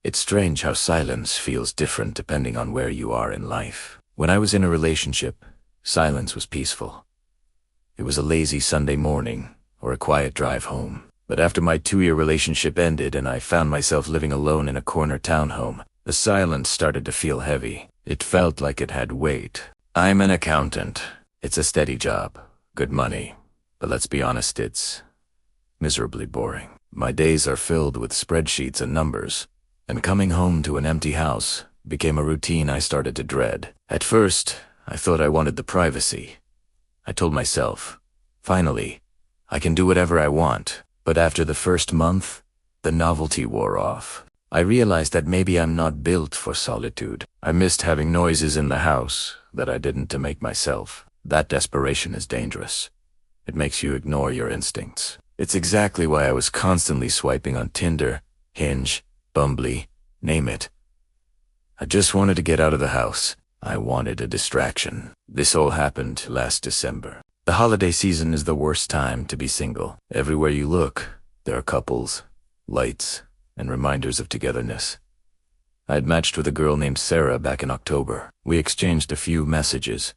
It's strange how silence feels different depending on where you are in life. When I was in a relationship, silence was peaceful. It was a lazy Sunday morning or a quiet drive home. But after my 2-year relationship ended and I found myself living alone in a corner townhome, the silence started to feel heavy. It felt like it had weight. I'm an accountant. It's a steady job, good money, but let's be honest, it's miserably boring. My days are filled with spreadsheets and numbers, and coming home to an empty house became a routine I started to dread. At first, I thought I wanted the privacy. I told myself, finally, I can do whatever I want. But after the first month, the novelty wore off. I realized that maybe I'm not built for solitude. I missed having noises in the house that I didn't to make myself. That desperation is dangerous. It makes you ignore your instincts. It's exactly why I was constantly swiping on Tinder, Hinge, Bumble, name it. I just wanted to get out of the house. I wanted a distraction. This all happened last December. The holiday season is the worst time to be single. Everywhere you look, there are couples, lights, and reminders of togetherness. I had matched with a girl named Sarah back in October. We exchanged a few messages.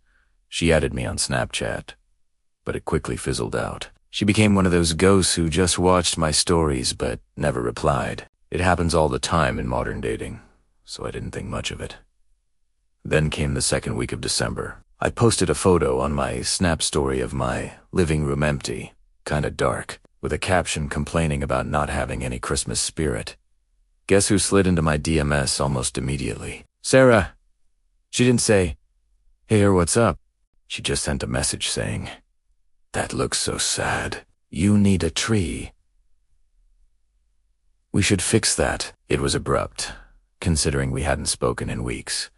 She added me on Snapchat, but it quickly fizzled out. She became one of those ghosts who just watched my stories but never replied. It happens all the time in modern dating, so I didn't think much of it. Then came the second week of December. I posted a photo on my Snap story of my living room empty, kinda dark, with a caption complaining about not having any Christmas spirit. Guess who slid into my DMs almost immediately? Sarah. She didn't say, "Hey, or what's up?" She just sent a message saying, "That looks so sad. You need a tree. We should fix that." It was abrupt, considering we hadn't spoken in weeks.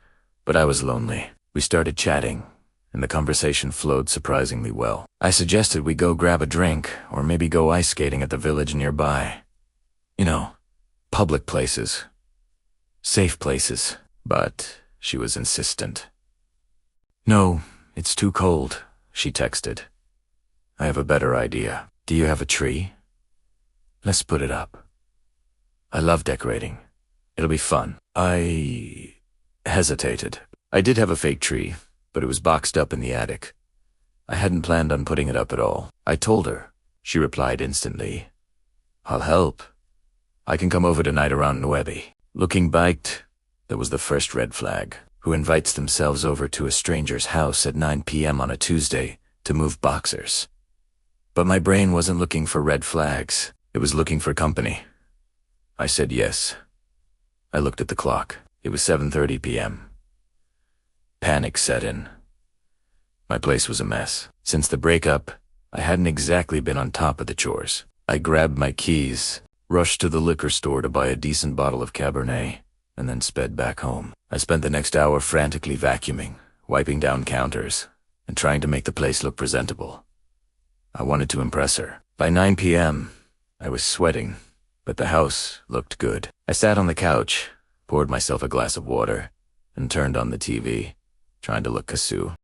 But I was lonely. We started chatting, and the conversation flowed surprisingly well. I suggested we go grab a drink, or maybe go ice skating at the village nearby. You know, public places. Safe places. But she was insistent. "No, it's too cold," she texted. "I have a better idea. Do you have a tree? Let's put it up. I love decorating. It'll be fun." I hesitated. I did have a fake tree, but it was boxed up in the attic. I hadn't planned on putting it up at all. I told her. She replied instantly, "I'll help. I can come over tonight around 9." Looking back, that was the first red flag. Who invites themselves over to a stranger's house at 9 p.m. on a Tuesday to move boxers? But my brain wasn't looking for red flags. It was looking for company. I said yes. I looked at the clock. It was 7:30 p.m. Panic set in. My place was a mess. Since the breakup, I hadn't exactly been on top of the chores. I grabbed my keys, rushed to the liquor store to buy a decent bottle of Cabernet, and then sped back home. I spent the next hour frantically vacuuming, wiping down counters, and trying to make the place look presentable. I wanted to impress her. By 9 p.m., I was sweating, but the house looked good. I sat on the couch, poured myself a glass of water, and turned on the TV, trying to look Kasu.